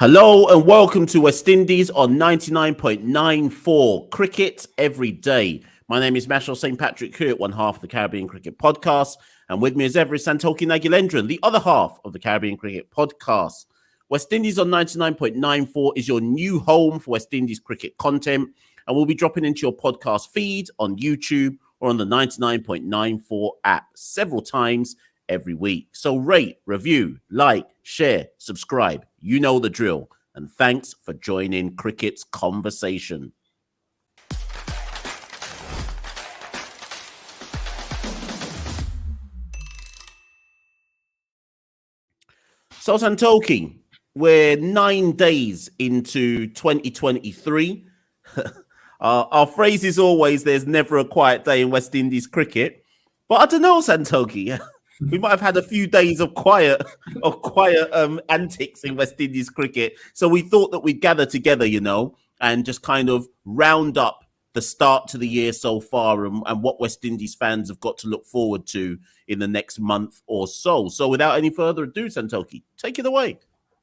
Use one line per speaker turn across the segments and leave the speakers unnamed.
Hello and welcome to West Indies on 99.94 Cricket Every Day. My name is Mashal St. Patrick Hewitt, one half of the Caribbean Cricket Podcast. And with me as ever is Santoki Nagulendran, the other half of the Caribbean Cricket Podcast. West Indies on 99.94 is your new home for West Indies cricket content. And we'll be dropping into your podcast feed on YouTube or on the 99.94 app several times every week. So rate, review, like, share, subscribe. You know the drill. And thanks for joining Cricket's conversation. So Santoki, we're 9 days into 2023. Our phrase is always, there's never a quiet day in West Indies cricket. But I don't know, Santoki. We might have had a few days of quiet antics in West Indies cricket. So we thought that we'd gather together, and just kind of round up the start to the year so far and what West Indies fans have got to look forward to in the next month or so. So without any further ado, Santoki, take it away.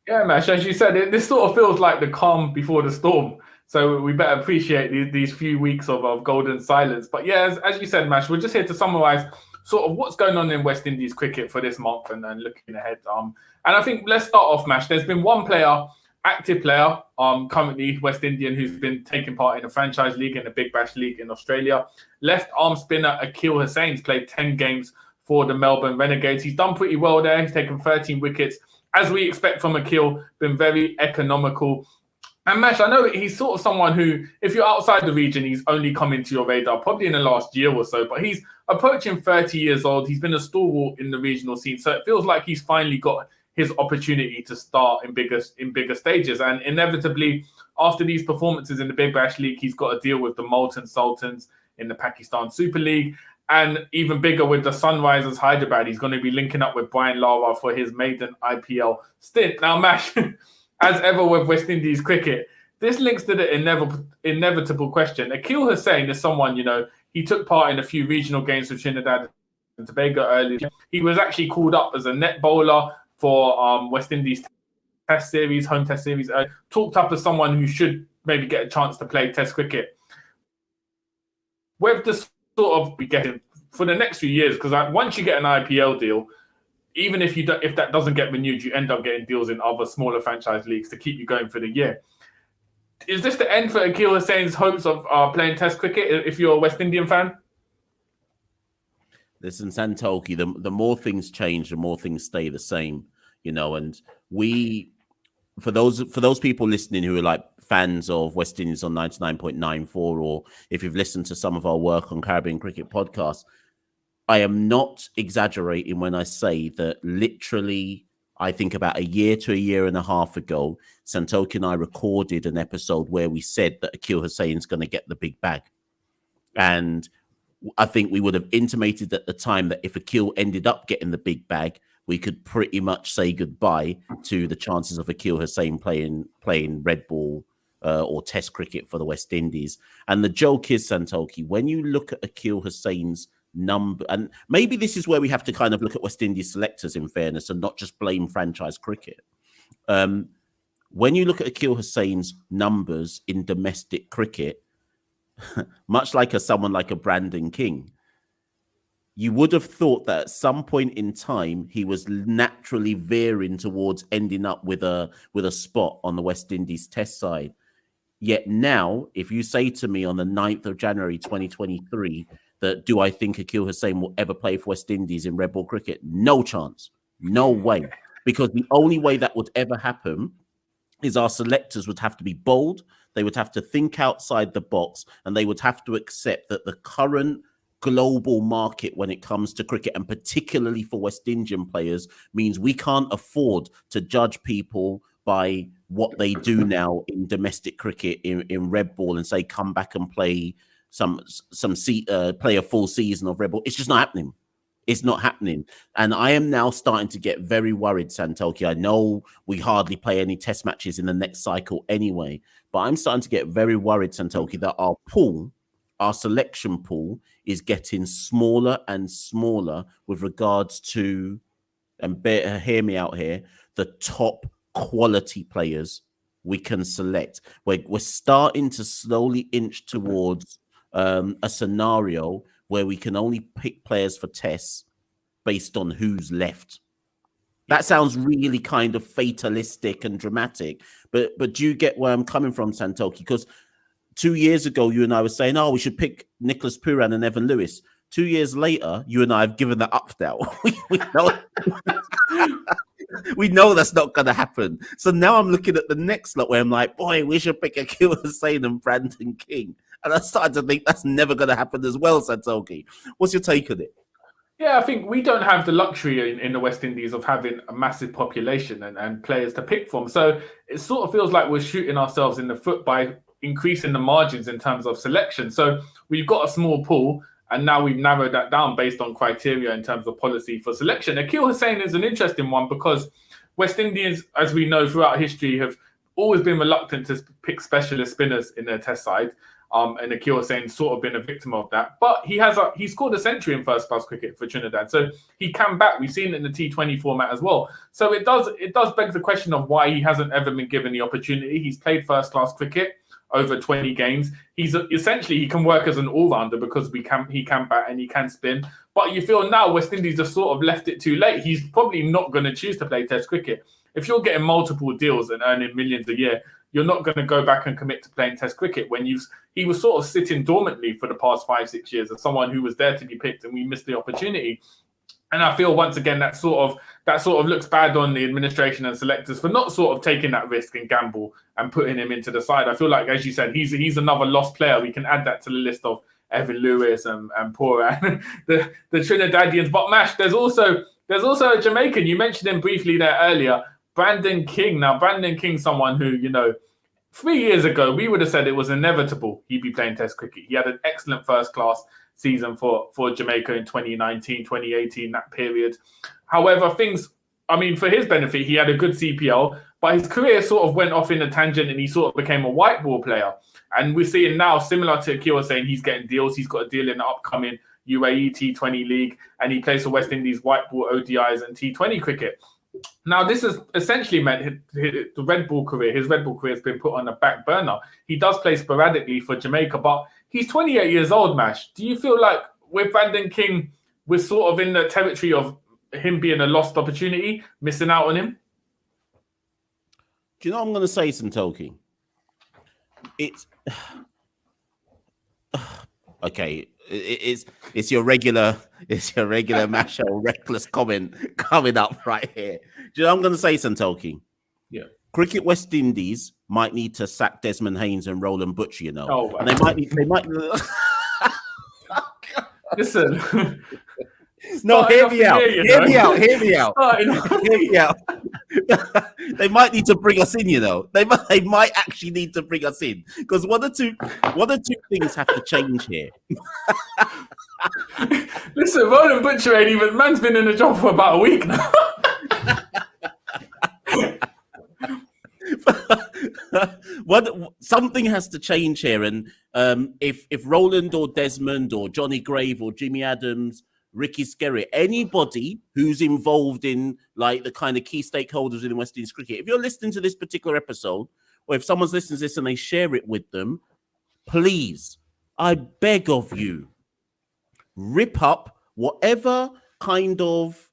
Yeah, Mash, as you said, this sort of feels like the calm before the storm. So we better appreciate these few weeks of golden silence. But yeah, as you said, Mash, we're just here to summarise sort of what's going on in West Indies cricket for this month and looking ahead. And I think let's start off, Mash. There's been one active player, currently West Indian, who's been taking part in the franchise league and the Big Bash League in Australia. Left arm spinner Akil Hussein's played 10 games for the Melbourne Renegades. He's done pretty well there. He's taken 13 wickets. As we expect from Akil, been very economical. And Mash, I know he's sort of someone who, if you're outside the region, he's only come into your radar probably in the last year or so, but he's approaching 30 years old. He's been a stalwart in the regional scene. So it feels like he's finally got his opportunity to start in bigger stages. And inevitably, after these performances in the Big Bash League, he's got to deal with the Multan Sultans in the Pakistan Super League. And even bigger with the Sunrisers Hyderabad. He's going to be linking up with Brian Lara for his maiden IPL stint. Now, Mash, as ever with West Indies cricket, this links to the inevitable question. Akil Hussain is someone, he took part in a few regional games for Trinidad and Tobago earlier. He was actually called up as a net bowler for West Indies home test series. Talked up as someone who should maybe get a chance to play test cricket. With the sort of we get him for the next few years, because once you get an IPL deal, even if that doesn't get renewed, you end up getting deals in other smaller franchise leagues to keep you going for the year. Is this the end for Akil Hussein's hopes of playing Test cricket? If you're a West Indian fan,
listen, Santoki, the more things change, the more things stay the same. And we, for those people listening who are like fans of West Indies on 99.94, or if you've listened to some of our work on Caribbean Cricket Podcast, I am not exaggerating when I say that literally, I think about a year to a year and a half ago, Santoki and I recorded an episode where we said that Akil Hussein's going to get the big bag. And I think we would have intimated at the time that if Akil ended up getting the big bag, we could pretty much say goodbye to the chances of Akil Hussain playing red ball or test cricket for the West Indies. And the joke is, Santoki, when you look at Akil Hussein's number, and maybe this is where we have to kind of look at West Indies selectors in fairness and not just blame franchise cricket. When you look at Akil Hussein's numbers in domestic cricket, much like someone like a Brandon King, you would have thought that at some point in time he was naturally veering towards ending up with a spot on the West Indies test side. Yet now, if you say to me on the 9th of January 2023 that do I think Akil Hussain will ever play for West Indies in red ball cricket? No chance. No way. Because the only way that would ever happen is our selectors would have to be bold, they would have to think outside the box, and they would have to accept that the current global market when it comes to cricket, and particularly for West Indian players, means we can't afford to judge people by what they do now in domestic cricket in red ball and say come back and play play a full season of red ball. It's just not happening. It's not happening. And I am now starting to get very worried, Santoki. I know we hardly play any test matches in the next cycle anyway, but I'm starting to get very worried, Santoki, that our selection pool is getting smaller and smaller with regards to, and hear me out here, the top quality players we can select. We're starting to slowly inch towards a scenario where we can only pick players for tests based on who's left. That sounds really kind of fatalistic and dramatic, but do you get where I'm coming from, Santoki? Because 2 years ago, you and I were saying, oh, we should pick Nicholas Pooran and Evan Lewis. 2 years later, you and I have given that up now. we know, we know that's not going to happen. So now I'm looking at the next lot where I'm like, boy, we should pick Akil Hussein and Brandon King. And I started to think that's never going to happen as well, Santoki. What's your take on it?
Yeah, I think we don't have the luxury in the West Indies of having a massive population and players to pick from. So it sort of feels like we're shooting ourselves in the foot by increasing the margins in terms of selection. So we've got a small pool, and now we've narrowed that down based on criteria in terms of policy for selection. Akil Hussein is an interesting one because West Indians, as we know throughout history, have always been reluctant to pick specialist spinners in their test side. And Akil Hussein sort of been a victim of that. But he scored a century in first-class cricket for Trinidad. So he can bat. We've seen it in the T20 format as well. So it does beg the question of why he hasn't ever been given the opportunity. He's played first-class cricket over 20 games. He's essentially, he can work as an all-rounder because he can bat and he can spin. But you feel now West Indies have sort of left it too late. He's probably not going to choose to play Test cricket. If you're getting multiple deals and earning millions a year, you're not going to go back and commit to playing Test cricket when he was sort of sitting dormantly for the past 5-6 years as someone who was there to be picked, and we missed the opportunity. And I feel once again that sort of looks bad on the administration and selectors for not sort of taking that risk and gamble and putting him into the side. I feel like, as you said, he's another lost player. We can add that to the list of Evan Lewis and Pooran, the Trinidadians. But Mash, there's also a Jamaican. You mentioned him briefly there earlier, Brandon King. Now, Brandon King, someone who, 3 years ago, we would have said it was inevitable he'd be playing Test cricket. He had an excellent first-class season for Jamaica in 2019, 2018, that period. However, for his benefit, he had a good CPL, but his career sort of went off in a tangent and he sort of became a white ball player. And we're seeing now, similar to Akil saying, he's getting deals. He's got a deal in the upcoming UAE T20 League, and he plays for West Indies white ball ODIs and T20 cricket. Now, this has essentially meant his red ball career has been put on the back burner. He does play sporadically for Jamaica, but he's 28 years old, Mash. Do you feel like with Brandon King, we're sort of in the territory of him being a lost opportunity, missing out on him?
Do you know what I'm going to say, Santoki? It's... okay, it's your regular Mashal reckless comment coming up right here. Do you know what I'm going to say, Santoki?
Yeah.
Cricket West Indies might need to sack Desmond Haynes and Roland Butcher,
Oh, wow.
and they might.
Listen.
No, hear me out. Hear me out. They might need to bring us in, They might actually need to bring us in because one or two things have to change here.
Listen, Roland Butcher ain't even. Man's been in the job for about a week now.
Something has to change here, and if Roland or Desmond or Johnny Grave or Jimmy Adams, Ricky Skerritt, anybody who's involved in like the kind of key stakeholders in West Indies cricket, if you're listening to this particular episode, or if someone's listening to this and they share it with them, please, I beg of you, rip up whatever kind of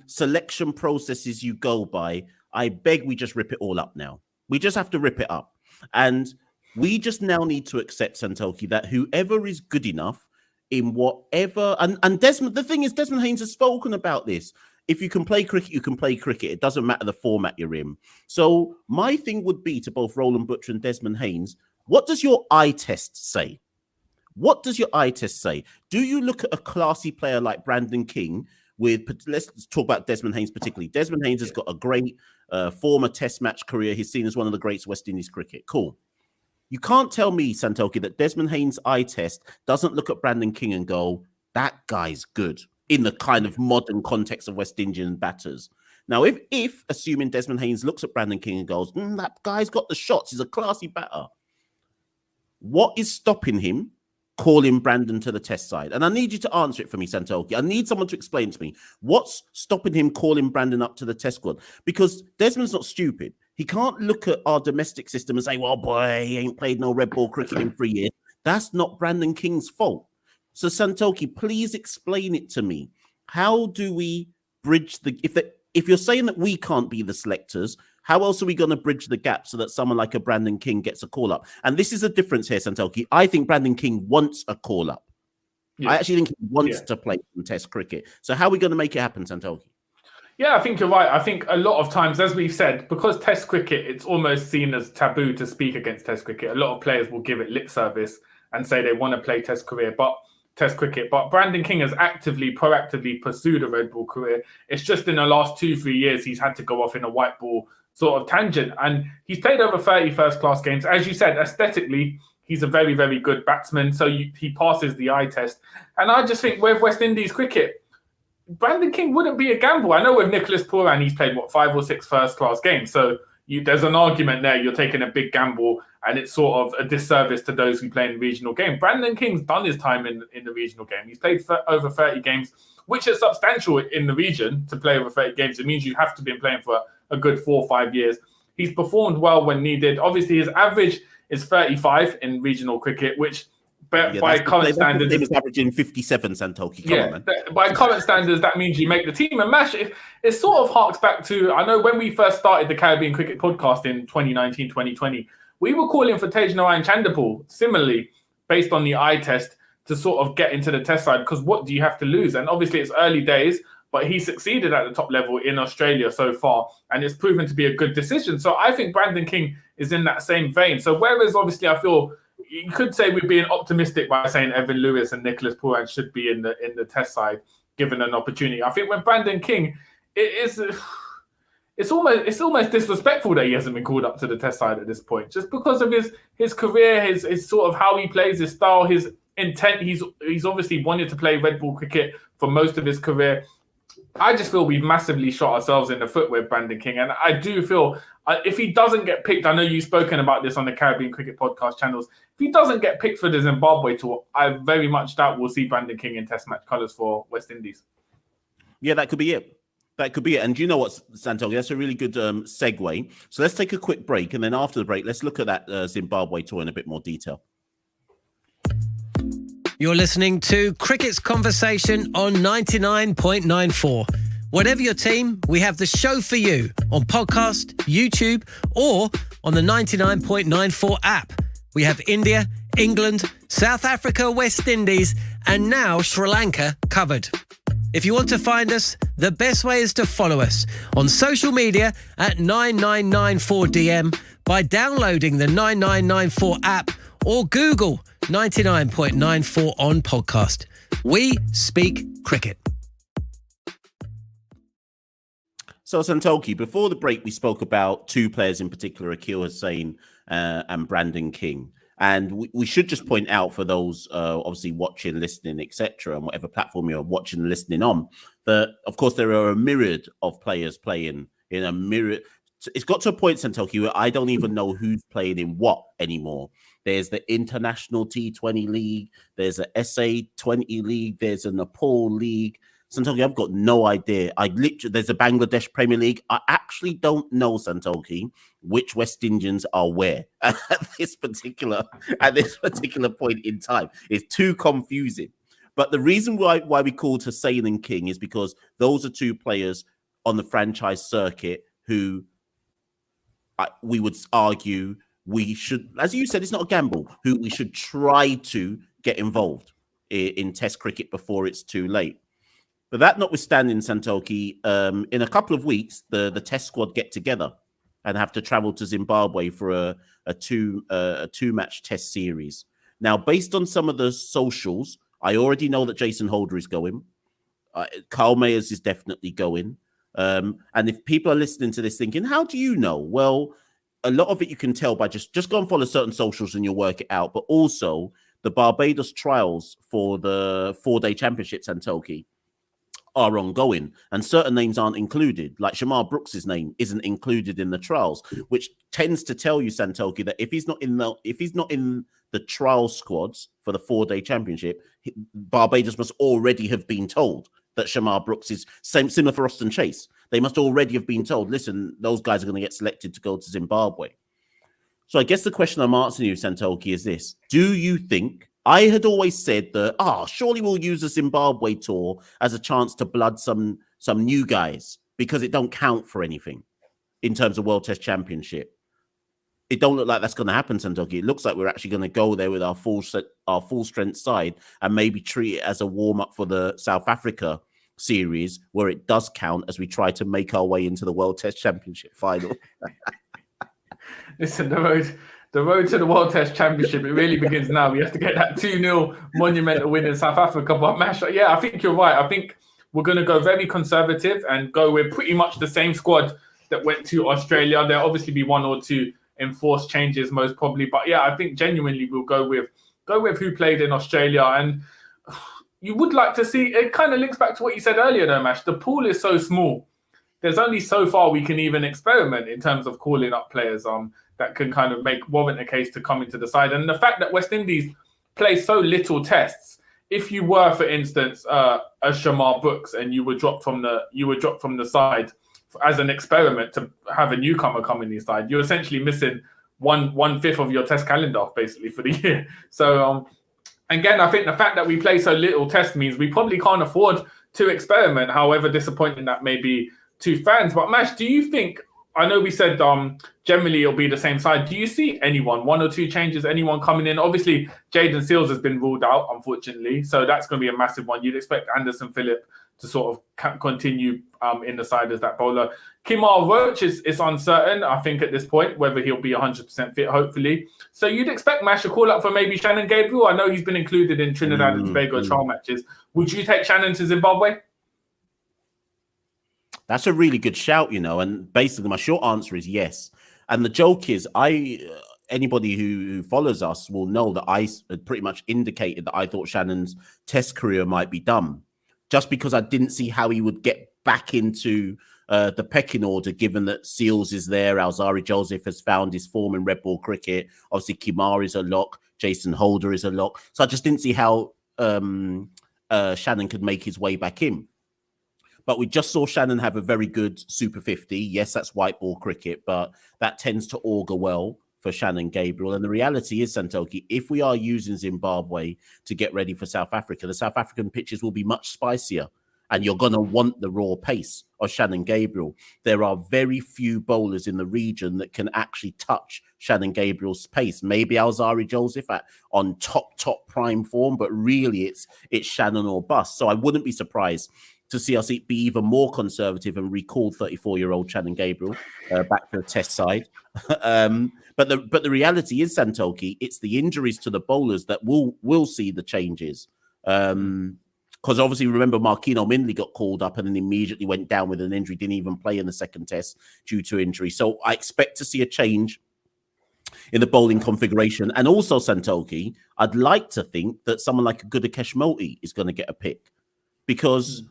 selection processes you go by. I beg we just rip it all up now. We just have to rip it up. And we just now need to accept, Santoki, that whoever is good enough in whatever... And Desmond, the thing is, Desmond Haynes has spoken about this. If you can play cricket, you can play cricket. It doesn't matter the format you're in. So my thing would be to both Roland Butcher and Desmond Haynes, what does your eye test say? What does your eye test say? Do you look at a classy player like Brandon King let's talk about Desmond Haynes particularly. Desmond Haynes has got a great former test match career. He's seen as one of the greats of West Indies cricket. Cool. You can't tell me, Santoki, that Desmond Haynes' eye test doesn't look at Brandon King and go, that guy's good in the kind of modern context of West Indian batters. Now, if assuming Desmond Haynes looks at Brandon King and goes, that guy's got the shots, he's a classy batter, what is stopping him calling Brandon to the test side? And I need you to answer it for me, Santoki. I need someone to explain to me what's stopping him calling Brandon up to the test squad, because Desmond's not stupid. He can't look at our domestic system and say, well, boy, he ain't played no red ball cricket in 3 years. That's not Brandon King's fault. So, Santoki, please explain it to me. How do we bridge if you're saying that we can't be the selectors, how else are we going to bridge the gap so that someone like a Brandon King gets a call up? And this is a difference here, Santoki. I think Brandon King wants a call up. Yeah. I actually think he wants to play some Test cricket. So how are we going to make it happen, Santoki?
Yeah, I think you're right. I think a lot of times, as we've said, because Test cricket, it's almost seen as taboo to speak against Test cricket. A lot of players will give it lip service and say they want to play Test cricket. But Brandon King has proactively pursued a red ball career. It's just in the last 2-3 years, he's had to go off in a white ball sort of tangent. And he's played over 30 first-class games. As you said, aesthetically, he's a very, very good batsman. So he passes the eye test. And I just think with West Indies cricket, Brandon King wouldn't be a gamble. I know with Nicholas Pooran, he's played, 5 or 6 first-class games. So there's an argument there. You're taking a big gamble, and it's sort of a disservice to those who play in the regional game. Brandon King's done his time in the regional game. He's played over 30 games, which is substantial in the region to play over 30 games. It means you have to be playing for a good 4 or 5 years. He's performed well when needed. Obviously, his average is 35 in regional cricket, which by current standards,
he was averaging 57. Santoki,
by current standards, that means you make the team. And Mash, it sort of harks back to, I know when we first started the Caribbean Cricket Podcast in 2019, 2020, we were calling for Tejnarayan Chanderpaul, similarly, based on the eye test, to sort of get into the Test side, because what do you have to lose? And obviously, it's early days, but he succeeded at the top level in Australia so far, and it's proven to be a good decision. So I think Brandon King is in that same vein. So whereas obviously I feel you could say we're being optimistic by saying Evan Lewis and Nicholas Pooran should be in the Test side given an opportunity. I think when Brandon King, it's almost disrespectful that he hasn't been called up to the Test side at this point, just because of his career, his sort of how he plays, his style, his intent. He's obviously wanted to play red ball cricket for most of his career. I just feel we've massively shot ourselves in the foot with Brandon King. And I do feel if he doesn't get picked, I know you've spoken about this on the Caribbean Cricket Podcast channels. If he doesn't get picked for the Zimbabwe tour, I very much doubt we'll see Brandon King in Test match colours for West Indies.
Yeah, that could be it. And you know what, Santoki? That's a really good segue. So let's take a quick break. And then after the break, let's look at that Zimbabwe tour in a bit more detail.
You're listening to Cricket's Conversation on 99.94. Whatever your team, we have the show for you on podcast, YouTube, or on the 99.94 app. We have India, England, South Africa, West Indies, and now Sri Lanka covered. If you want to find us, the best way is to follow us on social media at 9994DM by downloading the 9994 app or Google 99.94 on podcast. We speak cricket.
So, Santoki, before the break, we spoke about 2 players in particular, Akil Hussain and Brandon King. And we should just point out for those obviously watching, listening, etc., and whatever platform you're watching and listening on, that, of course, there are a myriad of players playing in a myriad. It's got to a point, Santoki, where I don't even know who's playing in what anymore. There's the International T20 League. There's a SA20 League. There's a Nepal League. Santoki, I've got no idea. There's a Bangladesh Premier League. I actually don't know, Santoki, which West Indians are where at this particular point in time. It's too confusing. But the reason why we called Hussain and King is because those are 2 players on the franchise circuit who we would argue we should, as you said, it's not a gamble, who we should try to get involved in Test cricket before it's too late. But that notwithstanding, Santoki, in a couple of weeks, the Test squad get together and have to travel to Zimbabwe for a two-match Test series. Now, based on some of the socials, I already know that Jason Holder is going. Carl Mayers is definitely going. And if people are listening to this thinking, how do you know? Well, a lot of it you can tell by just go and follow certain socials and you'll work it out. But also the Barbados trials for the 4-day championship, Santoki, are ongoing, and certain names aren't included. Like Shamar Brooks's name isn't included in the trials, which tends to tell you, Santoki, that if he's not in the trial squads for the 4-day championship, Barbados must already have been told that Shamar Brooks is similar for Austin Chase, They must already have been told, listen, those guys are going to get selected to go to Zimbabwe. So I guess the question I'm asking you, Santoki, is this. Do you think, I had always said that, surely we'll use the Zimbabwe tour as a chance to blood some new guys because it don't count for anything in terms of World Test Championship. It don't look like that's going to happen, Santoki. It looks like we're actually going to go there with our full strength side and maybe treat it as a warm-up for the South Africa series where it does count as we try to make our way into the World Test Championship final.
Listen, the road to the World Test Championship, it really begins now. We have to get that 2-0 monumental win in South Africa. But Mash, yeah, I think you're right. I think we're going to go very conservative and go with pretty much the same squad that went to Australia. There'll obviously be one or two enforced changes most probably. But yeah, I think genuinely we'll go with who played in Australia. And you would like to see, it kind of links back to what you said earlier though, Mash. The pool is so small. There's only so far we can even experiment in terms of calling up players that can kind of warrant a case to come into the side. And the fact that West Indies play so little tests, if you were, for instance, a Shamar Brooks and you were dropped from the side as an experiment to have a newcomer come in the side, you're essentially missing one fifth of your test calendar basically for the year. So again, I think the fact that we play so little test means we probably can't afford to experiment, however disappointing that may be to fans. But Mash, do you think, I know we said generally it'll be the same side. Do you see anyone, one or two changes, anyone coming in? Obviously, Jaden Seals has been ruled out, unfortunately. So that's going to be a massive one. You'd expect Anderson Phillip to sort of continue in the side as that bowler. Kimar Roach is uncertain, I think, at this point, whether he'll be 100% fit, hopefully. So you'd expect Mash to call up for maybe Shannon Gabriel. I know he's been included in Trinidad and Tobago trial matches. Would you take Shannon to Zimbabwe?
That's a really good shout, and basically my short answer is yes. And the joke is, anybody who follows us will know that I had pretty much indicated that I thought Shannon's test career might be done, just because I didn't see how he would get back into the pecking order, given that Seals is there, Alzari Joseph has found his form in red ball cricket, obviously Kimar is a lock, Jason Holder is a lock. So I just didn't see how Shannon could make his way back in. But we just saw Shannon have a very good Super 50. Yes, that's white ball cricket, but that tends to augur well for Shannon Gabriel. And the reality is, Santoki, if we are using Zimbabwe to get ready for South Africa, the South African pitches will be much spicier. And you're going to want the raw pace of Shannon Gabriel. There are very few bowlers in the region that can actually touch Shannon Gabriel's pace. Maybe Alzari Joseph on top prime form, but really it's Shannon or bust. So I wouldn't be surprised to see us be even more conservative and recall 34-year-old Shannon Gabriel back to the test side. But the reality is, Santoki, it's the injuries to the bowlers that will see the changes. Because obviously, remember, Marquino Mindley got called up and then immediately went down with an injury, didn't even play in the second test due to injury. So I expect to see a change in the bowling configuration. And also, Santoki, I'd like to think that someone like Gudakesh Motie is going to get a pick, because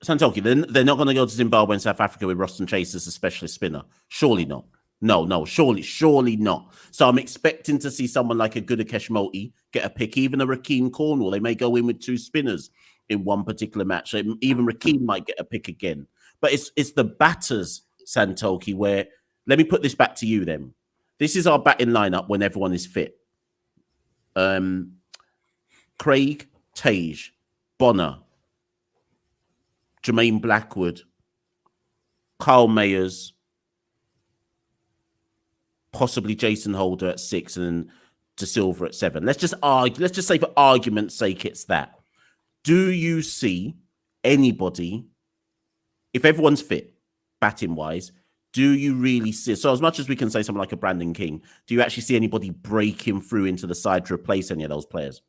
Santoki, they're not going to go to Zimbabwe and South Africa with Roston Chase as a specialist spinner. Surely not. No, surely not. So I'm expecting to see someone like a Gudakesh Motie get a pick, even a Rakeem Cornwall. They may go in with two spinners in one particular match. So even Rakeem might get a pick again. But it's the batters, Santoki, where, let me put this back to you then. This is our batting lineup when everyone is fit. Craig, Tage, Bonner, Jermaine Blackwood, Kyle Mayers, possibly Jason Holder at 6, and then De Silva at 7. Let's just say for argument's sake it's that. Do you see anybody, if everyone's fit, batting wise, do you really see, so as much as we can say someone like a Brandon King, do you actually see anybody breaking through into the side to replace any of those players?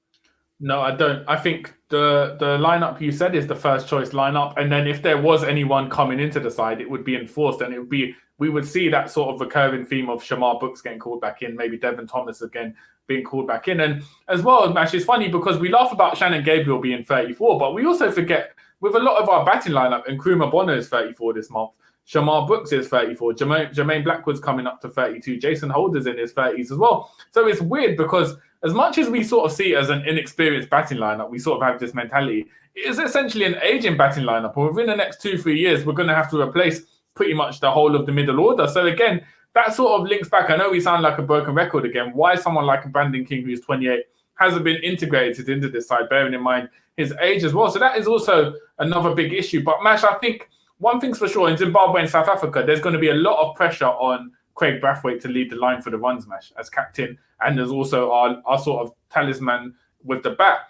No, I don't. I think the lineup you said is the first choice lineup, and then if there was anyone coming into the side, it would be enforced, and we would see that sort of recurring theme of Shamar Brooks getting called back in, maybe Devon Thomas again being called back in. And as well, Mash, it's funny because we laugh about Shannon Gabriel being 34, but we also forget with a lot of our batting lineup, and Nkrumah Bonner is 34 this month, Shamar Brooks is 34, Jermaine Blackwood's coming up to 32, Jason Holder's in his 30s as well. So it's weird because as much as we sort of see it as an inexperienced batting lineup, we sort of have this mentality. is essentially an aging batting lineup. Or within the next 2-3 years, we're going to have to replace pretty much the whole of the middle order. So again, that sort of links back. I know we sound like a broken record again. Why someone like Brandon King, who's 28, hasn't been integrated into this side, bearing in mind his age as well. So that is also another big issue. But Mash, I think one thing's for sure, in Zimbabwe and South Africa, there's going to be a lot of pressure on Craig Brathwaite to lead the line for the runs, Mash, as captain. And there's also our sort of talisman with the bat.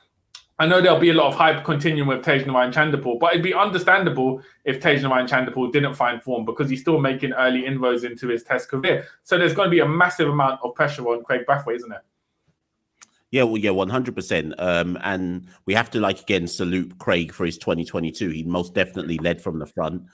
I know there'll be a lot of hype continuing with Tagenarine Chanderpaul, but it'd be understandable if Tagenarine Chanderpaul didn't find form because he's still making early inroads into his Test career. So there's going to be a massive amount of pressure on Craig Brathwaite, isn't it?
Yeah, well, yeah, 100%. And we have to, like, again, salute Craig for his 2022. He most definitely led from the front.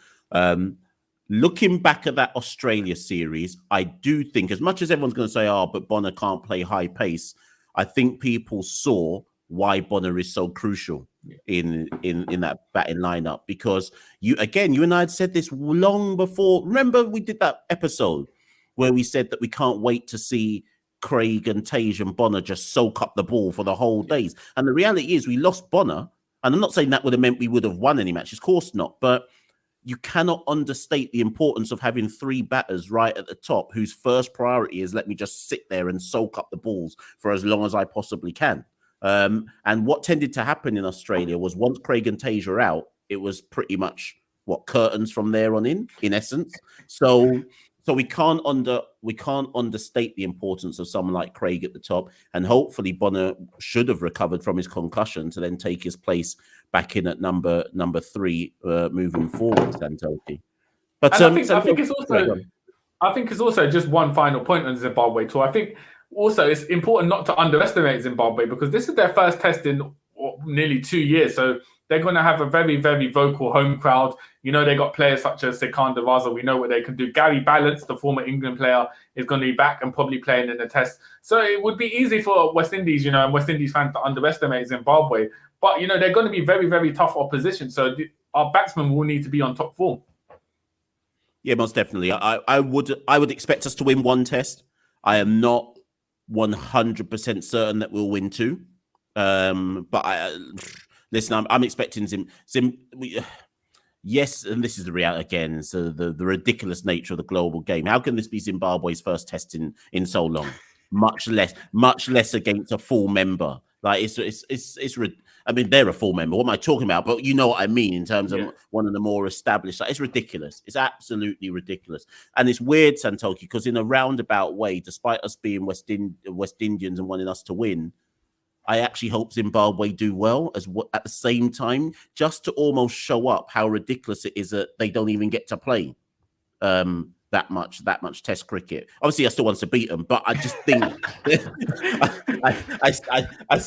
Looking back at that Australia series, I do think, as much as everyone's going to say, oh, but Bonner can't play high pace, I think people saw why Bonner is so crucial in that batting lineup. Because you and I had said this long before. Remember, we did that episode where we said that we can't wait to see Craig and Tage and Bonner just soak up the ball for the whole days. And the reality is we lost Bonner. And I'm not saying that would have meant we would have won any matches. Of course not. But you cannot understate the importance of having three batters right at the top whose first priority is let me just sit there and soak up the balls for as long as I possibly can. And what tended to happen in Australia was once Craig and Tage are out, it was pretty much curtains from there on in essence. So we can't understate the importance of someone like Craig at the top, and hopefully Bonner should have recovered from his concussion to then take his place back in at number 3 moving forward, Santoki. But
I think it's also just one final point on Zimbabwe tour. I think also it's important not to underestimate Zimbabwe because this is their first test in nearly 2 years. So they're going to have a very, very vocal home crowd. You know, they got players such as Sekanda Raza. We know what they can do. Gary Balance, the former England player, is going to be back and probably playing in the test. So it would be easy for West Indies, and West Indies fans to underestimate Zimbabwe. But, they're going to be very, very tough opposition. So our batsmen will need to be on top form.
Yeah, most definitely. I would expect us to win one test. I am not 100% certain that we'll win 2. But listen, I'm expecting yes, and this is the reality again. So the ridiculous nature of the global game. How can this be Zimbabwe's first test in so long? Much less against a full member. Like it's. I mean, they're a full member. What am I talking about? But you know what I mean in terms of one of the more established. Like, it's ridiculous. It's absolutely ridiculous. And it's weird, Santoki, because in a roundabout way, despite us being West Indians and wanting us to win, I actually hope Zimbabwe do well at the same time, just to almost show up how ridiculous it is that they don't even get to play that much Test cricket. Obviously, I still want to beat them, but I just think I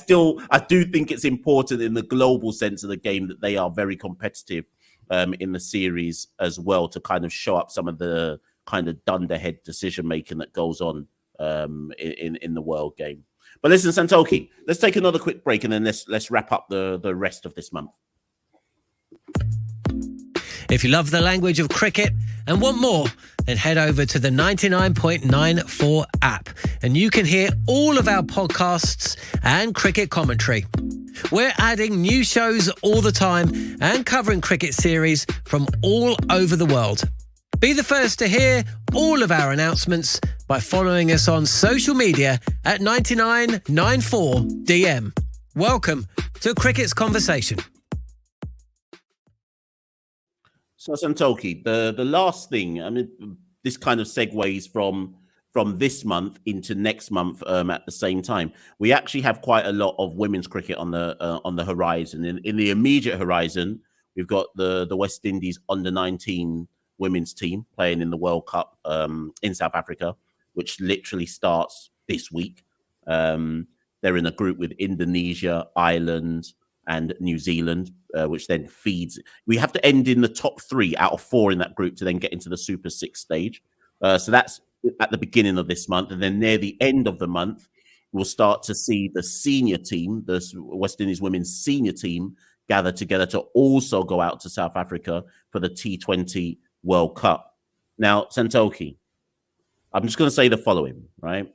do think it's important in the global sense of the game that they are very competitive in the series as well, to kind of show up some of the kind of dunderhead decision making that goes on in the world game. But listen, Santoki, let's take another quick break and then let's wrap up the rest of this month.
If you love the language of cricket and want more, then head over to the 99.94 app and you can hear all of our podcasts and cricket commentary. We're adding new shows all the time and covering cricket series from all over the world. Be the first to hear all of our announcements by following us on social media at 9994DM. Welcome to Cricket's Conversation.
So, Santoki, the last thing, I mean, this kind of segues from this month into next month at the same time. We actually have quite a lot of women's cricket on the horizon. In the immediate horizon, we've got the West Indies under-19 women's team playing in the World Cup in South Africa, which literally starts this week. They're in a group with Indonesia, Ireland, and New Zealand, which then feeds. We have to end in the top 3 out of 4 in that group to then get into the Super 6 stage. So that's at the beginning of this month. And then near the end of the month, we'll start to see the senior team, the West Indies women's senior team, gather together to also go out to South Africa for the T20 World Cup. Now, Santoki, I'm just going to say the following, right?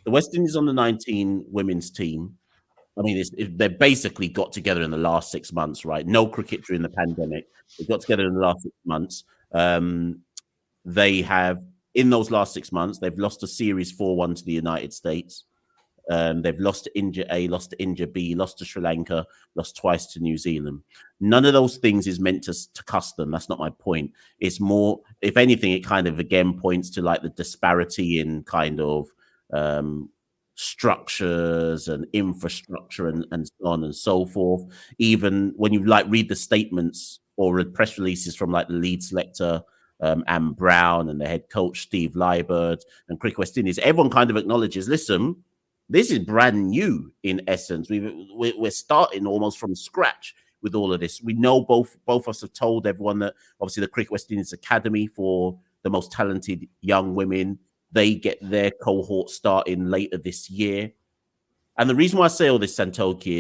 The West Indies under-19 women's team I mean, they've basically got together in the last 6 months, right? No cricket during the pandemic. They got together in the last 6 months. They have, in those last 6 months, they've lost a series 4-1 to the United States. They've lost to India A, lost to India B, lost to Sri Lanka, lost twice to New Zealand. None of those things is meant to cuss them. That's not my point. It's more, if anything, it kind of again points to like the disparity in kind of structures and infrastructure and so on and so forth. Even when you like read the statements or read press releases from like the lead selector Anne Brown and the head coach Steve Liebert and Cricket West Indies, everyone kind of acknowledges, listen, this is brand new in essence. We're starting almost from scratch with all of this. We know both of us have told everyone that obviously the Cricket West Indies Academy for the most talented young women, they get their cohort starting later this year. And the reason why I say all this, Santoki,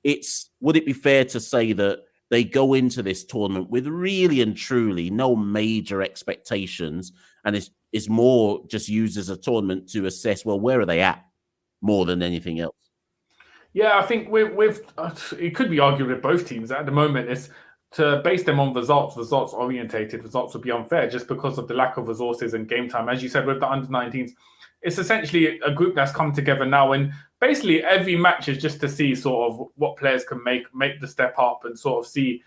is would it be fair to say that they go into this tournament with really and truly no major expectations, and it's more just used as a tournament to assess, well, where are they at more than anything else?
Yeah, I think with it could be argued with both teams at the moment. It's to base them on results orientated. Results would be unfair just because of the lack of resources and game time. As you said, with the under-19s, it's essentially a group that's come together now, and basically every match is just to see sort of what players can make the step up and sort of see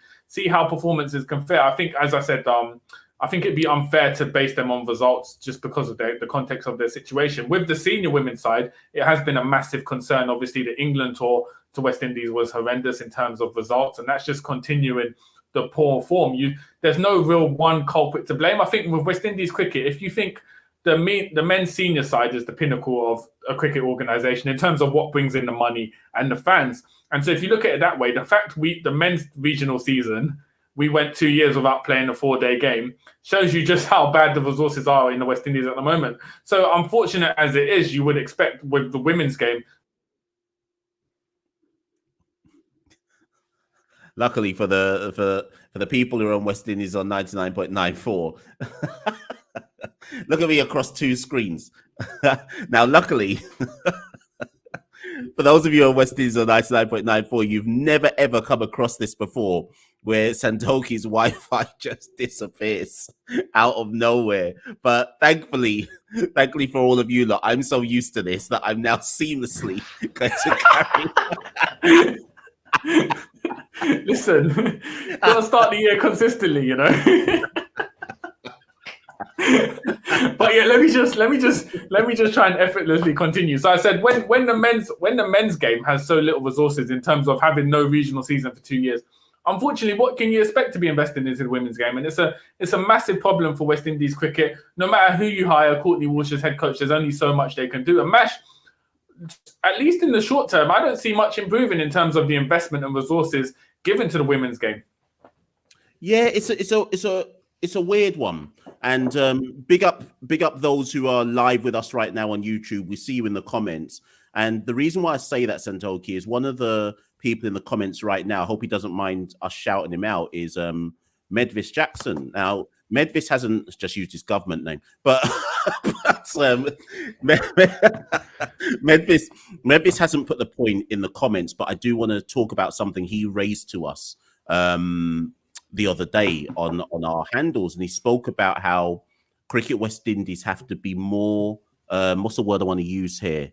how performances can fare. I think, as I said, I think it'd be unfair to base them on results just because of the context of their situation. With the senior women's side, it has been a massive concern. Obviously, the England tour to West Indies was horrendous in terms of results, and that's just continuing the poor form. There's no real one culprit to blame. I think with West Indies cricket, if you think the men's senior side is the pinnacle of a cricket organisation in terms of what brings in the money and the fans, and so if you look at it that way, the fact the men's regional season, we went 2 years without playing a 4-day game, shows you just how bad the resources are in the West Indies at the moment. So unfortunate as it is, you would expect with the women's game.
Luckily for the people who are on West Indies on 99.94, look at me across two screens. Now, luckily, for those of you on West Indies on 99.94, you've never ever come across this before, where Santoki's Wi-Fi just disappears out of nowhere. But thankfully for all of you lot, I'm so used to this that I'm now seamlessly going to carry.
Listen, gotta start the year consistently, you know. But yeah, let me just try and effortlessly continue. So I said when the men's game has so little resources in terms of having no regional season for 2 years, unfortunately, what can you expect to be invested into the women's game? And it's a massive problem for West Indies cricket. No matter who you hire, Courtney Walsh as head coach, there's only so much they can do. And MASH, at least in the short term, I don't see much improving in terms of the investment and resources given to the women's game.
Yeah, it's a weird one. And big up those who are live with us right now on YouTube. We see you in the comments. And the reason why I say that, Santoki, is one of the people in the comments right now, I hope he doesn't mind us shouting him out, is Medvis Jackson. Now, Medvis hasn't just used his government name, but Medvis hasn't put the point in the comments, but I do want to talk about something he raised to us the other day on our handles, and he spoke about how Cricket West Indies have to be more, what's the word I want to use here?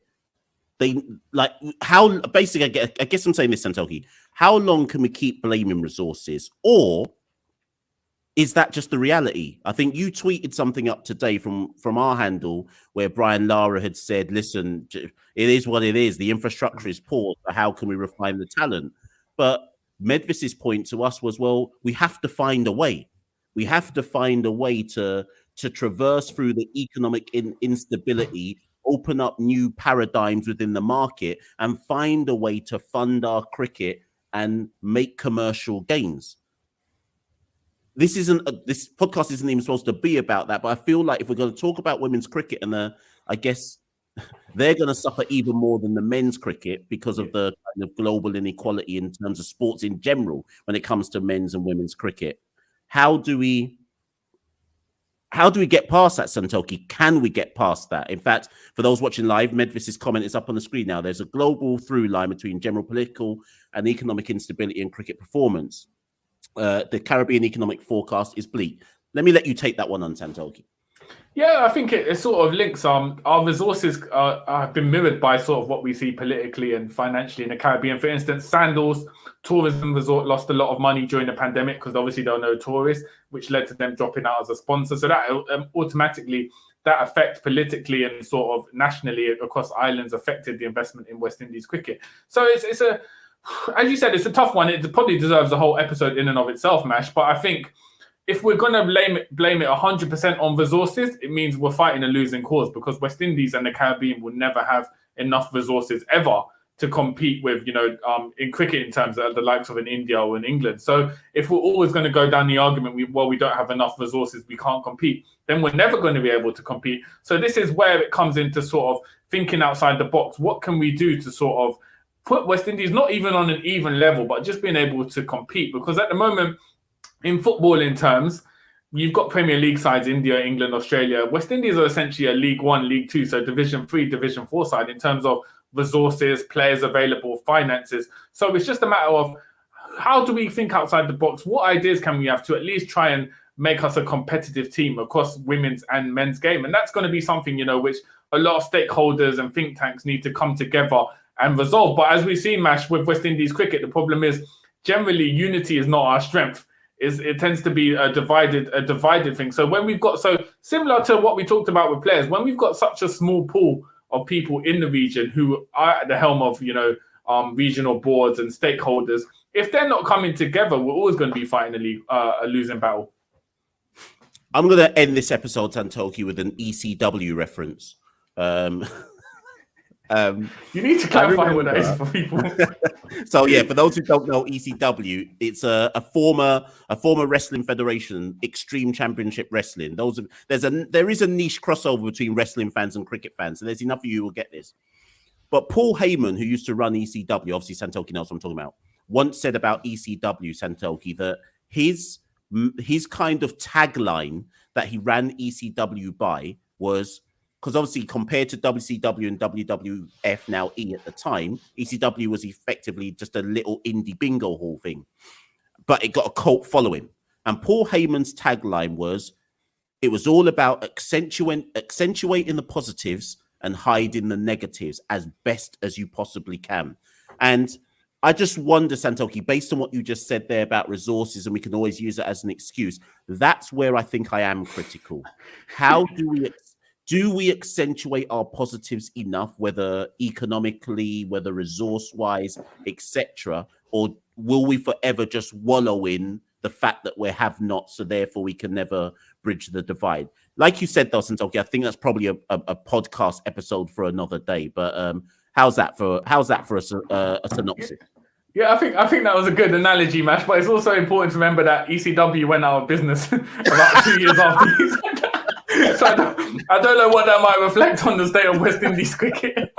They like how basically, I guess I'm saying this, Santoki, how long can we keep blaming resources, or is that just the reality? I think you tweeted something up today from our handle where Brian Lara had said, listen, it is what it is. The infrastructure is poor. So how can we refine the talent? But Medvis's point to us was, well, we have to find a way. We have to find a way to traverse through the economic instability, open up new paradigms within the market, and find a way to fund our cricket and make commercial gains. This podcast isn't even supposed to be about that, but I feel like if we're going to talk about women's cricket, and I guess they're going to suffer even more than the men's cricket because of the kind of global inequality in terms of sports in general when it comes to men's and women's cricket. How do we how do we get past that, Santoki? Can we get past that? In fact, for those watching live, Medvis's comment is up on the screen now. There's a global through line between general political and economic instability and cricket performance. The Caribbean economic forecast is bleak. Let me let you take that one on, Santoki.
Yeah, I think it sort of links. Our resources have been mirrored by sort of what we see politically and financially in the Caribbean. For instance, Sandals tourism resort lost a lot of money during the pandemic because obviously there were no tourists, which led to them dropping out as a sponsor. So that automatically, that effect politically and sort of nationally across islands affected the investment in West Indies cricket. So it's a, as you said, it's a tough one. It probably deserves a whole episode in and of itself, Mash. But I think if we're going to blame it 100% on resources, it means we're fighting a losing cause, because West Indies and the Caribbean will never have enough resources ever to compete with, in cricket in terms of the likes of an India or in England. So if we're always going to go down the argument, we don't have enough resources, we can't compete, then we're never going to be able to compete. So this is where it comes into sort of thinking outside the box. What can we do to sort of put West Indies not even on an even level, but just being able to compete? Because at the moment, in footballing terms, you've got Premier League sides, India, England, Australia. West Indies are essentially a League One, League Two, so Division 3, Division 4 side in terms of resources, players available, finances. So it's just a matter of how do we think outside the box? What ideas can we have to at least try and make us a competitive team across women's and men's game? And that's going to be something, which a lot of stakeholders and think tanks need to come together and resolve. But as we see, Mash, with West Indies cricket, the problem is generally unity is not our strength. It tends to be a divided thing. So when we've got, so similar to what we talked about with players, when we've got such a small pool of people in the region who are at the helm of, regional boards and stakeholders, if they're not coming together, we're always going to be fighting a losing battle.
I'm going to end this episode, Santoki, with an ECW reference.
You need to clarify what that is for people.
So yeah, for those who don't know, ECW, it's a former wrestling federation, Extreme Championship Wrestling. There is a niche crossover between wrestling fans and cricket fans, so there's enough of you who will get this. But Paul Heyman, who used to run ECW, obviously Santoki knows what I'm talking about, once said about ECW, Santoki, that his kind of tagline that he ran ECW by was, because obviously compared to WCW and WWF, now E at the time, ECW was effectively just a little indie bingo hall thing. But it got a cult following. And Paul Heyman's tagline was, it was all about accentuating the positives and hiding the negatives as best as you possibly can. And I just wonder, Santoki, based on what you just said there about resources, and we can always use it as an excuse, that's where I think I am critical. How do we accentuate our positives enough, whether economically, whether resource-wise, etc., or will we forever just wallow in the fact that we have not, so therefore we can never bridge the divide? Like you said, though, Santoki, I think that's probably a podcast episode for another day. But how's that for a synopsis?
Yeah, I think that was a good analogy, Mash. But it's also important to remember that ECW went out of business about 2 years after he said that. So I don't know what that might reflect on the state of West Indies cricket.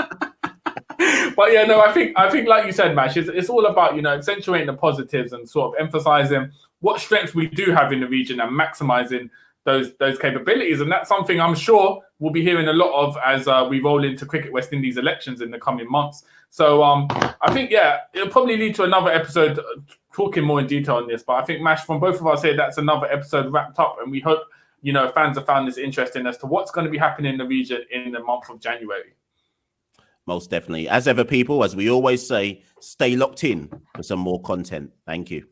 But yeah, no, I think like you said, Mash, it's all about, accentuating the positives and sort of emphasizing what strengths we do have in the region and maximizing those capabilities. And that's something I'm sure we'll be hearing a lot of as we roll into Cricket West Indies elections in the coming months. So I think, yeah, it'll probably lead to another episode talking more in detail on this. But I think, Mash, from both of us here, that's another episode wrapped up. And we hope, fans have found this interesting as to what's going to be happening in the region in the month of January.
Most definitely. As ever, people, as we always say, stay locked in for some more content. Thank you.